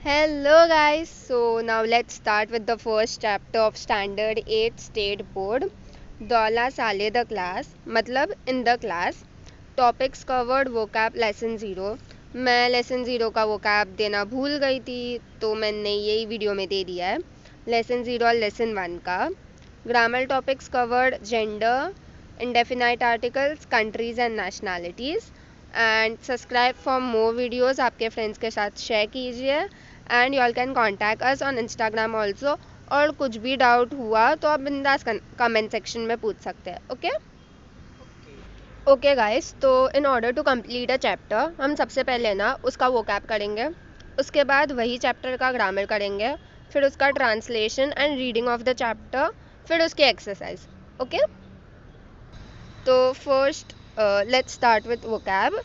Hello guys, so now let's start with the first chapter of Standard 8 State Board. Dola Sale the class, मतलब in the class. Topics covered vocab lesson 0. मैं lesson 0 का vocab देना भूल गई थी तो मैंने यही वीडियो में दे दिया है. Lesson 0 और lesson 1 का. Grammar topics covered gender, indefinite articles, countries and nationalities. And subscribe for more videos आपके फ्रेंड्स के साथ शेयर कीजिए and you all can contact us on Instagram also. और कुछ भी डाउट हुआ तो आप बिंदास कमेंट सेक्शन में पूछ सकते हैं. ओके गाइस, तो in order to complete a chapter हम सबसे पहले ना उसका वोकैब करेंगे, उसके बाद वही चैप्टर का ग्रामर करेंगे, फिर उसका translation and reading of the chapter, फिर उसकी एक्सरसाइज. ओके, तो first let's start with vocab.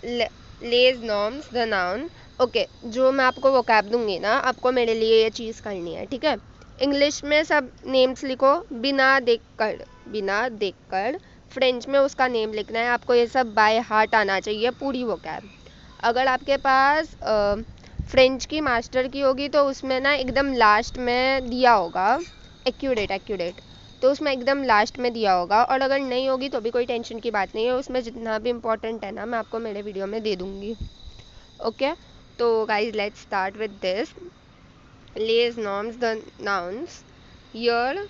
लेज नॉर्म्स द नाउन. ओके, जो मैं आपको वोकैब दूंगी ना, आपको मेरे लिए ये चीज़ करनी है, ठीक है. इंग्लिश में सब नेम्स लिखो बिना देखकर. फ्रेंच में उसका नेम लिखना है. आपको ये सब बाय हार्ट आना चाहिए, पूरी वोकैब. अगर आपके पास फ्रेंच की मास्टर की होगी तो उसमें ना एकदम लास्ट में दिया होगा एक्यूरेट, तो उसमें एकदम लास्ट में दिया होगा. और अगर नहीं होगी तो भी कोई टेंशन की बात नहीं है, उसमें जितना भी इम्पोर्टेंट है ना मैं आपको मेरे वीडियो में दे दूँगी. ओके, तो guys let's start with this. लेज नॉर्म्स द नाउन्स. यर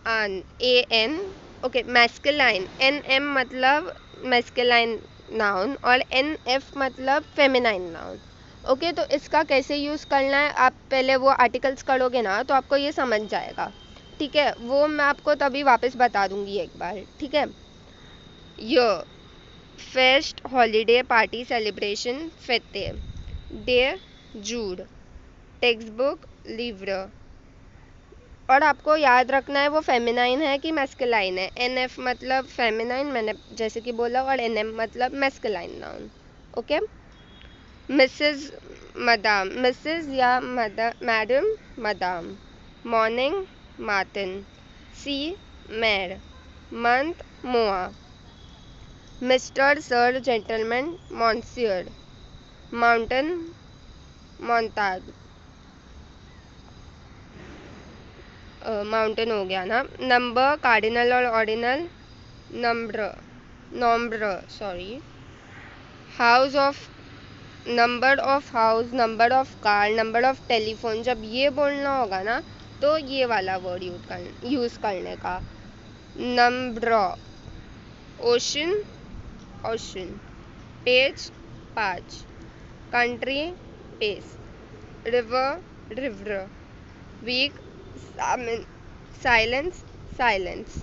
an an. Okay, masculine. N M मतलब मैस्कुलाइन नाउन और एन एफ मतलब फेमिनाइन नाउन. ओके, तो इसका कैसे यूज़ करना है, आप पहले वो आर्टिकल्स करोगे ना तो आपको ये समझ जाएगा, ठीक है. वो मैं आपको तभी वापस बता दूंगी एक बार, ठीक है. य फेस्ट, हॉलीडे, पार्टी, सेलिब्रेशन, फेते. डे, जूड. टेक्स्ट बुक, लिव्र. और आपको याद रखना है वो फेमिनाइन है कि मैस्कुलाइन है. एन एफ मतलब फेमिनाइन, मैंने जैसे कि बोला, और एन एम मतलब मैस्कुलाइन नाउन. ओके. मिसेस, मदाम. मिसेस या मैडम, मदाम. मॉर्निंग, मार्टिन. सी, मेर. मंथ, मोआ. मिस्टर, सर, जेंटलमैन, मॉन्सियर. माउंटेन, मोन्टाग. माउंटेन हो गया ना. नंबर, कार्डिनल और ordinal, number sorry. House of, number of house, number of car, number of telephone. जब ये बोलना होगा ना तो ये वाला वर्ड यूज़ करने का. नंबर. Ocean, ocean. पेज, पाँच. कंट्री, पेस. River, river. Week, silence, silence.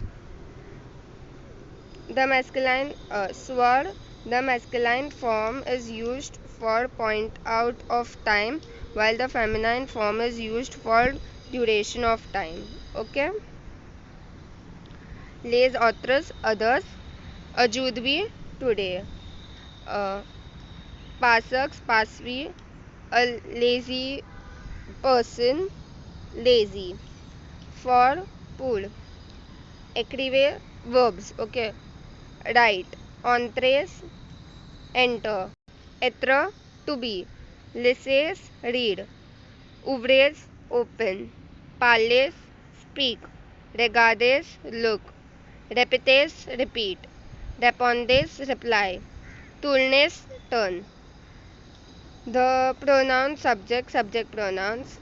The masculine sword. The masculine form is used for point out of time, while the feminine form is used for duration of time. Okay. Les autres, others. Ajudvi, today. Uh, Pasaks, pasvi. A lazy person, lazy. For, pool. Écrivez, verbs. Okay. Right. Entrées, enter. Être, to be. Laissez, read. Ouvrez, open. Parlez, speak. Regardez, look. Répétez, repeat. Répondez, reply. Tournez, turn. The pronouns subject, subject pronouns.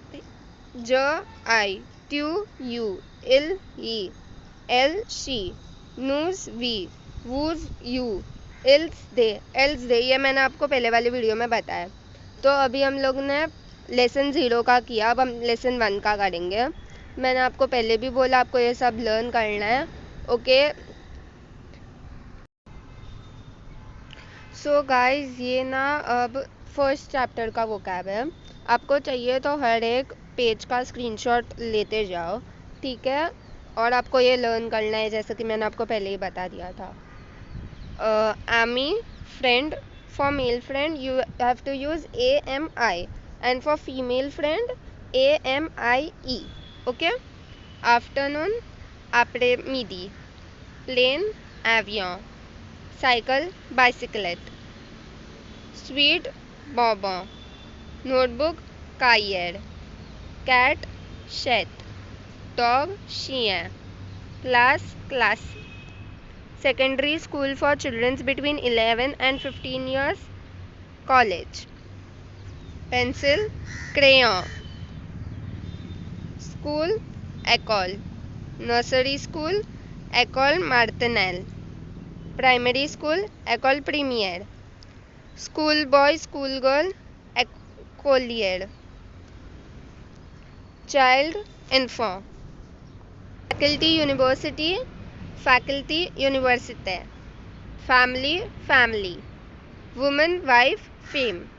Je, I. Tu, you. Il, he. Elle, she. Nous, we. Whose, you. Else they ये मैंने आपको पहले वाली video में बताया. तो अभी हम लोग ने लेसन 0 का किया, अब हम लेसन 1 का करेंगे. मैंने आपको पहले भी बोला आपको ये सब लर्न करना है. ओके, सो गाइस ये ना अब फर्स्ट चैप्टर का वोकैब है. आपको चाहिए तो हर एक पेज का स्क्रीनशॉट लेते जाओ, ठीक है. और आपको ये लर्न करना है जैसे कि मैंने आपको पहले ही बता दिया था. Ami, friend. For male friend you have to use AMI, and for female friend AMIE. Okay. Afternoon, après midi. Plane, avion. Cycle, bicyclette. Sweet, bonbon. notebook cahier, cat shed, dog chien, class classe. Secondary school for children between 11 and 15 years, college. Pencil crayon. School école. Nursery school école maternelle. Primary school école primaire. School boy school girl écolière. Child enfant. Faculty university faculty université. Family family. Woman wife fame.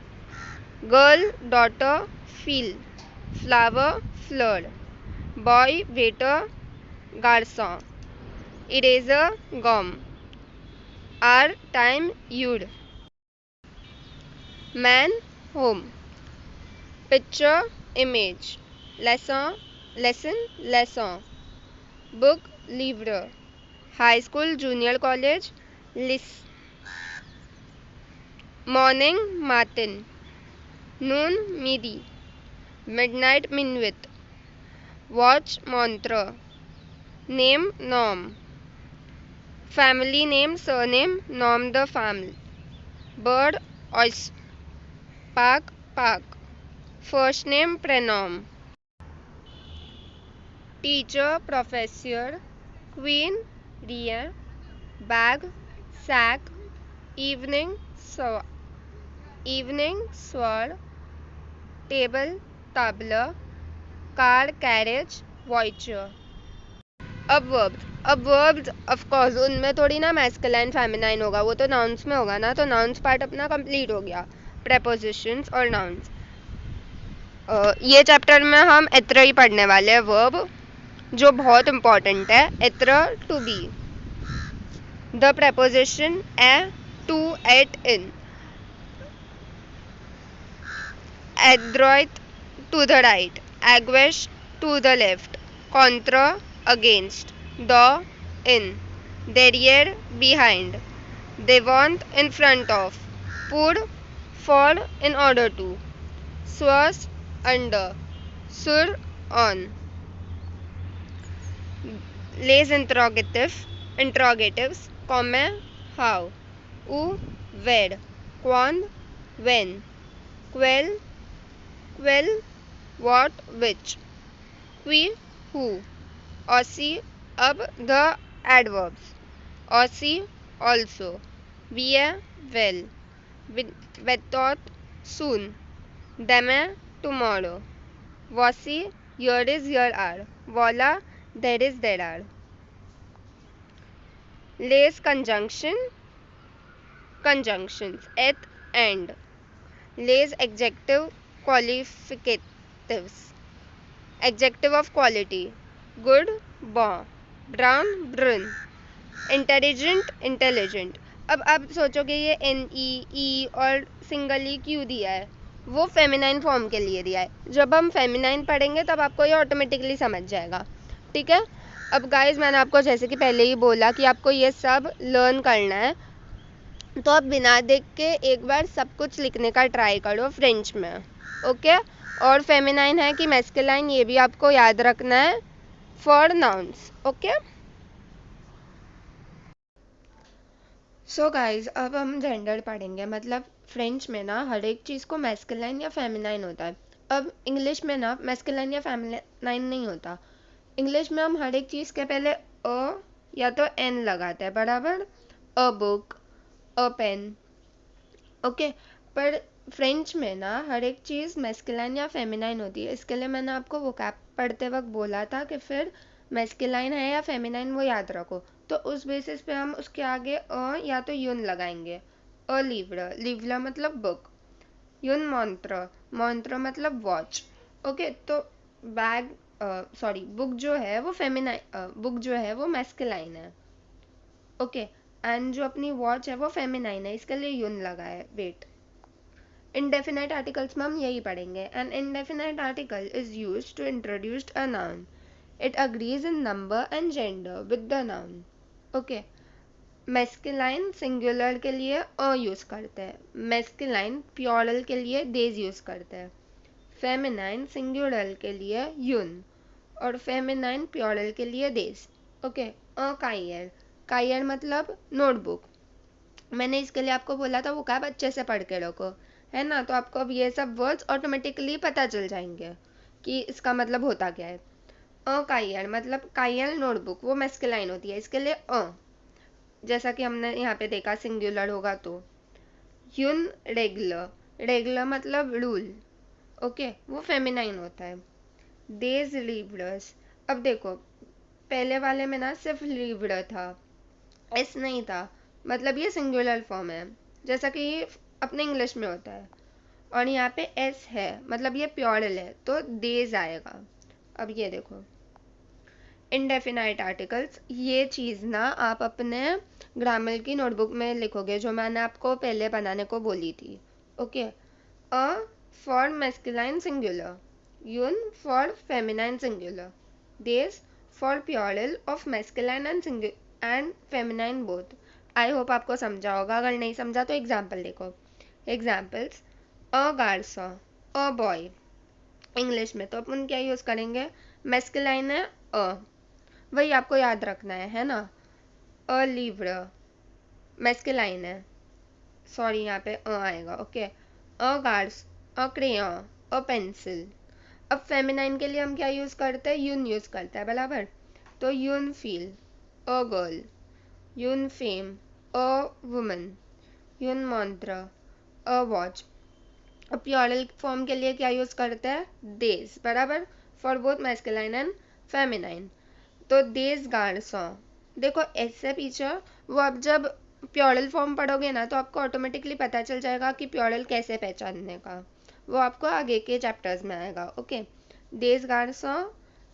Girl daughter fille. Flower fleur. Boy waiter garçon. Eraser gum. Hour time yud. Man home. Picture image. Lesson lesson. Book livre. High school junior college list. Morning matin. Noon midi. Midnight minuit. Watch mantra. Name nom. Family name surname nom the family. Bird oyster. Park park. First name pronoun. Teacher professor. Queen rien. Bag sack. Evening sword. Table tabla. Car carriage voiture. अब verbs of course उनमें थोड़ी ना masculine feminine होगा, वो तो nouns में होगा ना, तो नाउन्स पार्ट अपना कंप्लीट हो गया. प्रेपोजिशंस और नाउन्स. ये चैप्टर में हम इत्र ही पढ़ने वाले हैं, वर्ब जो बहुत इंपॉर्टेंट है. इत्र टू बी. द प्रेपोजिशन ए टू एट इन. एड्रॉइट टू द राइट. एग्वेश टू द लेफ्ट. कॉन्ट्रा against. The in. Derrière behind. Devant in front of. Pour for in order to. Source under. Sur on. Les interrogatives. Comment how. Où where. Quand when. Quel what which. Qui who. Aussi अब the adverbs. Aussi also. Via well. Without soon. Demain tomorrow. Voici here is here are. Voila there is there are. Les conjunctions at and. Les adjective qualificatives. Adjective of quality. Good bon. Brown brun. Intelligent. अब आप सोचोगे ये NE और single ई क्यों दिया है, वो feminine form के लिए दिया है. जब हम फेमिनाइन पढ़ेंगे तब आपको ये ऑटोमेटिकली समझ जाएगा. ठीक है. अब गाइस मैंने आपको जैसे कि पहले ही बोला कि आपको ये सब लर्न करना है, तो आप बिना देख के एक बार सब कुछ लिखने का ट्राई करो फ्रेंच में. ओके. और फेमिनाइन है कि मैस्कुलाइन ये भी आपको याद रखना है for nouns. Okay. So guys अब हम जेंडर पढ़ेंगे. मतलब फ्रेंच में ना हर एक चीज़ को मैस्कुलाइन या फेमिनाइन होता है. अब इंग्लिश में ना मैस्कुलाइन या फेमिनाइन नहीं होता. इंग्लिश में हम हर एक चीज़ के पहले अ या तो एन लगाते हैं, बराबर. A book, a pen. Okay. पर फ्रेंच में ना हर एक चीज़ मैस्कुलाइन या फेमिनाइन होती है. इसके लिए मैंने आपको वोकैब पढ़ते वक्त बोला था कि फिर मैस्कुलाइन है या फेमिनाइन वो याद रखो. तो उस बेसिस पे हम उसके आगे अ या तो यून लगाएंगे. अ लिव्र मतलब बुक. यून मॉन्त्र मतलब वॉच. ओके. तो बैग बुक जो है वो बुक जो है वो मैस्कुलाइन है. ओके. एंड जो अपनी वॉच है वो फेमिनाइन है, इसके लिए यून लगा है. वेट. इंडेफिनाइट आर्टिकल्स में हम यही पढ़ेंगे. An indefinite article is used to introduce a noun. It agrees in number and gender with the noun. Okay. Masculine singular के लिए अ यूज़ करते हैं, मेस्कुलाइन प्लूरल के लिए देज यूज़ करते हैं, फेमिनाइन सिंगुलर के लिए यून और फेमिनाइन प्लूरल के लिए देज। ओके। अ कायर, कायर मतलब नोटबुक। मैंने इसके लिए आपको बोला था वो कैब अच्छे से पढ़ के रखो, है ना, तो आपको अब ये सब वर्ड्स ऑटोमेटिकली पता चल जाएंगे कि इसका मतलब होता क्या है। अ कायर मतलब कायर नोटबुक, वो मेस्कुलाइन होती है, इसके लिए अ, जैसा कि हमने यहाँ पे देखा सिंगुलर होगा तो। यून रेगुलर, रेगुलर मतलब रूल, ओके, वो फेमिनाइन होता है। देज लिब्रस, अब देखो पहले वाले में ना सिर्फ लिब्र था, एस नहीं था, मतलब ये सिंगुलर फॉर्म है जैसा कि ये अपने इंग्लिश में होता है, और यहाँ पे एस है मतलब ये प्लूरल है तो देज आएगा। अब ये देखो इनडेफिनाइट आर्टिकल्स, ये चीज़ ना आप अपने ग्रामर की नोटबुक में लिखोगे जो मैंने आपको पहले बनाने को बोली थी। ओके। अ फॉर मैस्कुलाइन सिंगुलर, यून फॉर फेमिनाइन सिंगुलर, देज for plural of masculine and feminine both. I hope आपको समझा होगा, अगर नहीं समझा तो एग्जाम्पल देखो। एग्जाम्पल्स, अ गार्सो, अ बॉय। इंग्लिश में तो अपन क्या यूज़ करेंगे, मैस्कुलाइन है अ, वही आपको याद रखना है ना। अ लिव्र मैस्कुलाइन है, सॉरी यहाँ पे अ आएगा। ओके। अ गार्स, अ क्रेयॉन, अ पेंसिल। अब फेमिनाइन के लिए हम क्या यूज़ करते हैं, यून यूज़ करते हैं, बराबर। तो यून फील, अ गर्ल, यून फेम, अ वुमन, यून मंत्र, अ वॉच। अब प्लूरल फॉर्म के लिए क्या यूज़ करते हैं, देज, बराबर, for both masculine and feminine. तो देज गार्सों, देखो ऐसे पीछे वो अब जब प्लूरल फॉर्म पढ़ोगे ना तो आपको ऑटोमेटिकली पता चल जाएगा कि प्लूरल कैसे पहचानने का, वो आपको आगे के चैप्टर्स में आएगा। ओके। देज गार्सों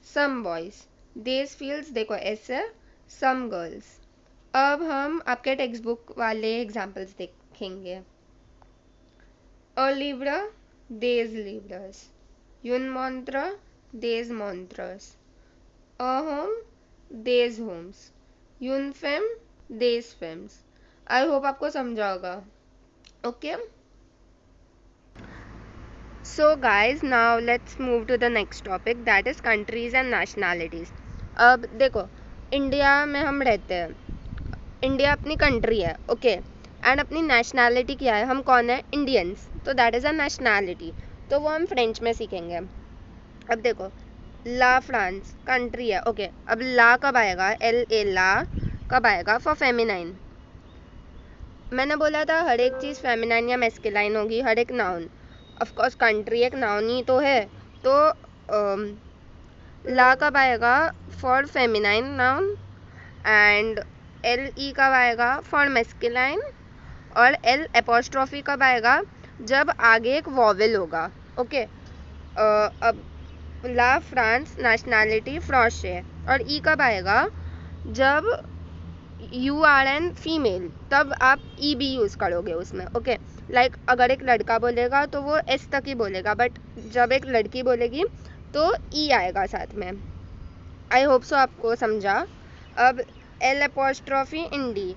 सम बॉयज, देज फील्ड्स, देखो ऐसे सम गर्ल्स। अब हम आपके टेक्स्ट बुक वाले एग्जाम्पल्स देखेंगे। अ लिब्रा, देज लिब्रस, यून मंत्र, देज मंत्रस, अ होम, देज होम्स, यून फेम, देज फेम्स। आई होप आपको समझा होगा। Okay, so guys now let's move to the next topic, that is countries and nationalities. अब देखो इंडिया में हम रहते हैं, इंडिया अपनी कंट्री है, ओके, एंड अपनी नेशनैलिटी क्या है, हम कौन है, इंडियंस, तो दैट इज़ अ नेशनैलिटी, तो वो हम फ्रेंच में सीखेंगे। अब देखो ला फ्रांस कंट्री है, ओके, अब ला कब आएगा, एल ए ला कब आएगा फॉर फेमिनाइन। मैंने बोला था हर एक चीज़ फेमिनाइन या मैस्कुलाइन होगी, हर एक नाउन, ऑफ कोर्स कंट्री एक नाउन ही तो है, तो ला कब आएगा for feminine noun, and L E कब आएगा फॉर मैस्कुलाइन, और एल एपोस्ट्रॉफी कब आएगा, जब आगे एक वॉवेल होगा। ओके। अब ला फ्रांस नेशनैलिटी फ्रांस है, और ई कब आएगा, जब यू आर एन फीमेल, तब आप ई भी यूज़ करोगे उसमें। ओके। लाइक अगर एक लड़का बोलेगा तो वो एस तक ही बोलेगा, बट जब एक लड़की बोलेगी तो ई आएगा साथ में। आई होप सो आपको समझा। अब एल एपोस्ट्रॉफी इन डी,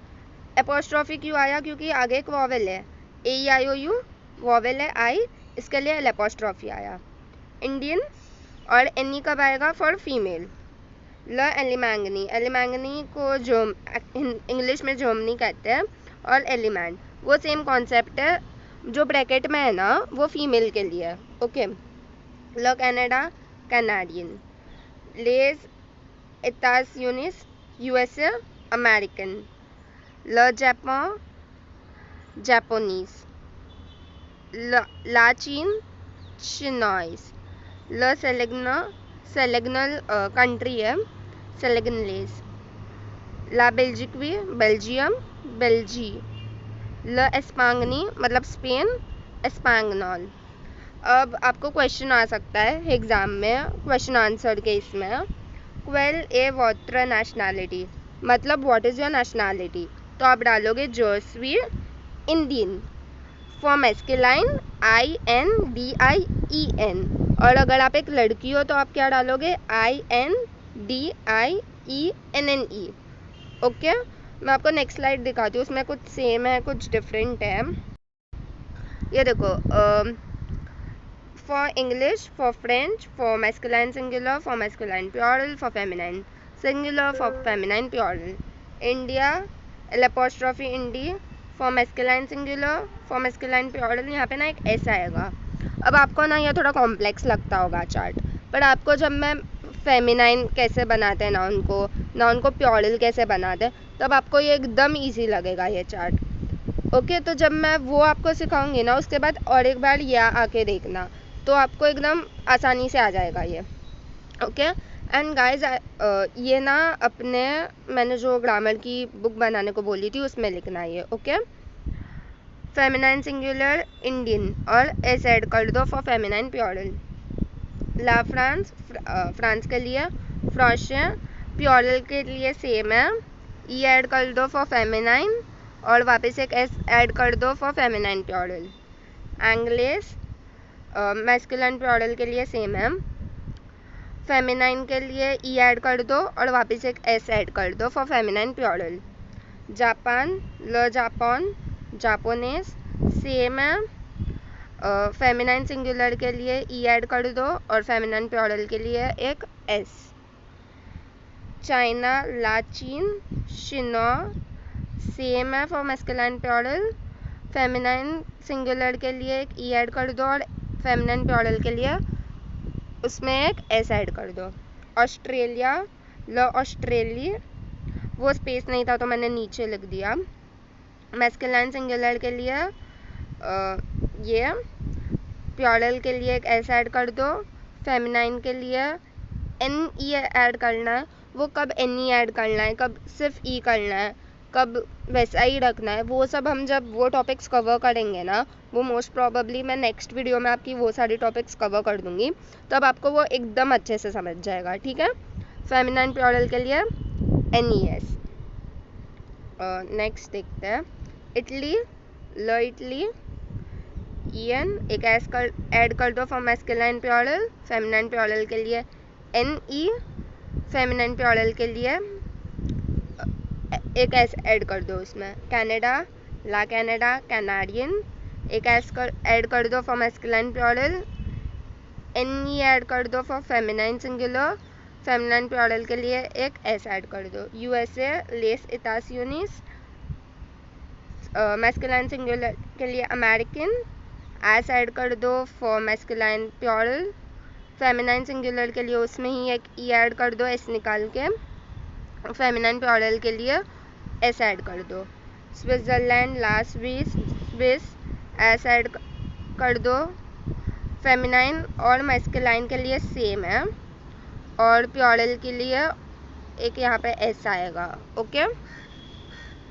एपोस्ट्रॉफी क्यों आया, क्योंकि आगे एक वॉवेल है, ए ई आई ओ यू वॉवेल है आई, इसके लिए एल एपोस्ट्रॉफी आया। इंडियन, और एन ई कब आएगा फॉर फीमेल। ल एलिमैंगनी, एलिमैंगनी को जो इंग्लिश में जोमनी कहते हैं, और एलिमेंट वो सेम कॉन्सेप्ट है, जो ब्रैकेट में है ना वो फीमेल के लिए। ओके। ल कनाडा कैनेडियन, लेज एतास यूनिस यूएसए अमेरिकन, ल जापान जापानीज, ला चीन चिनॉइस, ल सेलेग्ना सेलेग्नल कंट्री है सेलेगनलेस, ला बेल्जिक्वी बेल्जियम बेल्जी, ल एस्पांगनी मतलब स्पेन एस्पांगनॉल। अब आपको क्वेश्चन आ सकता है एग्ज़ाम में, क्वेश्चन आंसर के इसमें, क्वेल ए वॉटर नेशनैलिटी, मतलब व्हाट इज़ योर नेशनैलिटी, तो आप डालोगे जोस्वी इंडियन, for masculine I N D I E N, और अगर आप एक लड़की हो तो आप क्या डालोगे, I N D I E N N E. Okay. मैं आपको नेक्स्ट स्लाइड दिखाती हूँ, उसमें कुछ सेम है कुछ डिफरेंट है। ये देखो, for English, for French, for masculine singular, for masculine plural, for feminine singular, for feminine plural. India, L apostrophe इंडी, for masculine singular, for masculine plural. यहाँ पे ना एक एस आएगा। अब आपको ना ये थोड़ा कॉम्प्लेक्स लगता होगा चार्ट, पर आपको जब मैं फेमिनाइन कैसे बनाते हैं नाउन को प्लूरल कैसे बनाते हैं, तब आपको ये एकदम इजी लगेगा ये चार्ट। ओके, तो जब मैं वो आपको सिखाऊंगी ना, उसके बाद और एक बार या आके देखना, तो आपको एकदम आसानी से आ जाएगा ये। ओके एंड गाइज, ये ना अपने मैंने जो ग्रामर की बुक बनाने को बोली थी उसमें लिखना है ये। ओके, फेमिनाइन सिंगुलर इंडियन और एस ऐड कर दो फॉर फेमिनाइन प्लूरल। ला फ्रांस, फ्रांस के लिए फ्रांचे, प्लूरल के लिए सेम है, ई ऐड कर दो फॉर फेमिनाइन और वापस एक एस ऐड कर दो फॉर फेमिनाइन प्लूरल। एंग्लिश, मैस्कुलिन प्लूरल के लिए सेम है, फेमिनाइन के लिए ई ऐड कर दो और वापस एक एस ऐड कर दो फॉर फेमिनाइन प्लूरल। जापान, ल जापान, जापानीज सेम है, फेमिनाइन सिंगुलर के लिए ई ऐड कर दो और फेमिनाइन प्लूरल के लिए एक एस। चाइना, ला चीन, शिनो सेम है for masculine plural, feminine singular के लिए एक ई ऐड कर दो और फेमिनाइन प्लूरल के लिए उसमें एक एस ऐड कर दो। ऑस्ट्रेलिया, ल ऑस्ट्रेली, वो स्पेस नहीं था तो मैंने नीचे लिख दिया। मैस्कुलाइन सिंगुलर के लिए ये, प्लूरल के लिए एक एस ऐड कर दो, फेमिनाइन के लिए एन ई ऐड करना है। वो कब एन ई ऐड करना है, कब सिर्फ ई करना है, कब वैसा ही रखना है, वो सब हम जब वो टॉपिक्स कवर करेंगे ना, वो मोस्ट प्रोबेबली मैं नेक्स्ट वीडियो में आपकी वो सारी टॉपिक्स कवर कर दूंगी, तब आपको वो एकदम अच्छे से समझ जाएगा। ठीक है, फेमिनाइन प्लूरल के लिए एन ई एस। नेक्स्ट देखते हैं, इटली, ल इटली, ई एन, एक एस ऐड कर दो for masculine plural, feminine plural के लिए एन ई, फेमिनाइन प्लूरल के लिए एक एस ऐड कर दो उसमें। कनाडा, ला कनाडा, कैनाडियन, एक एस ऐड कर दो for masculine plural, N E add कर दो for feminine singular, feminine plural के लिए एक एस ऐड कर दो। यूएसए, लेस इतासियोनिस, मैस्कुलाइन सिंगुलर के लिए अमेरिकन, एस ऐड कर दो for masculine plural, feminine singular के लिए उसमें ही एक ई ऐड कर दो एस निकाल के, फेमिनाइन प्लूरल के लिए एस ऐड कर दो। स्विट्ज़रलैंड, ला स्विस, स्विस, एस ऐड कर दो, फेमिनाइन और मैस्कुलाइन के लिए सेम है और प्लूरल के लिए एक यहाँ पे एस आएगा। ओके,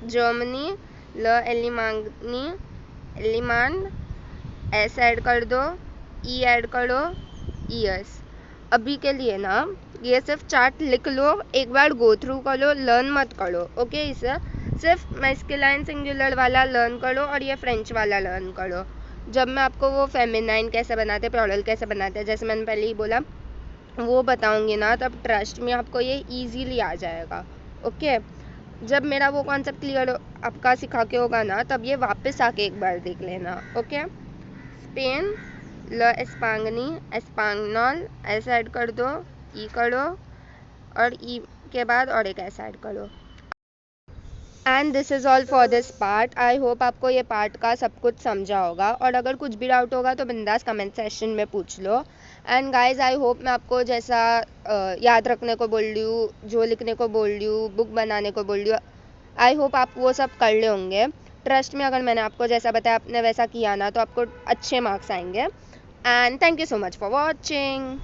जर्मनी, ल एलिमानी, एलिमान, एस ऐड कर दो, ई ऐड करो, ईयर्स। अभी के लिए ना ये सिर्फ चार्ट लिख लो, एक बार गो थ्रू कर लो, लर्न मत करो। ओके, इसे सिर्फ मैस्कुलाइन सिंगुलर वाला लर्न करो और ये फ्रेंच वाला लर्न करो। जब मैं आपको वो फेमिनाइन कैसे बनाते हैं, प्लूरल कैसे बनाते हैं, जैसे मैंने पहले ही बोला, वो बताऊंगी ना, तब ट्रस्ट में आपको ये इजीली आ जाएगा। ओके, जब मेरा वो कॉन्सेप्ट क्लियर आपका सिखा के होगा ना, तब ये वापस आके एक बार देख लेना। ओके, स्पेन, ल एस्पांगनी, एस्पांगनॉल, एस ऐड कर दो, ई करो और ई के बाद और एक एस ऐड करो। And this is all for this part. I hope आपको ये पार्ट का सब कुछ समझा होगा, और अगर कुछ भी डाउट होगा तो बिंदास कमेंट सेक्शन में पूछ लो। एंड गाइज, आई होप मैं आपको जैसा याद रखने को बोल रही हूँ, जो लिखने को बोल रही हूँ, बुक बनाने को बोल रही हूँ, आई होप आप वो सब कर ले होंगे। ट्रस्ट में, अगर मैंने आपको जैसा बताया आपने वैसा किया ना, तो आपको अच्छे मार्क्स आएंगे। And thank you so much for watching.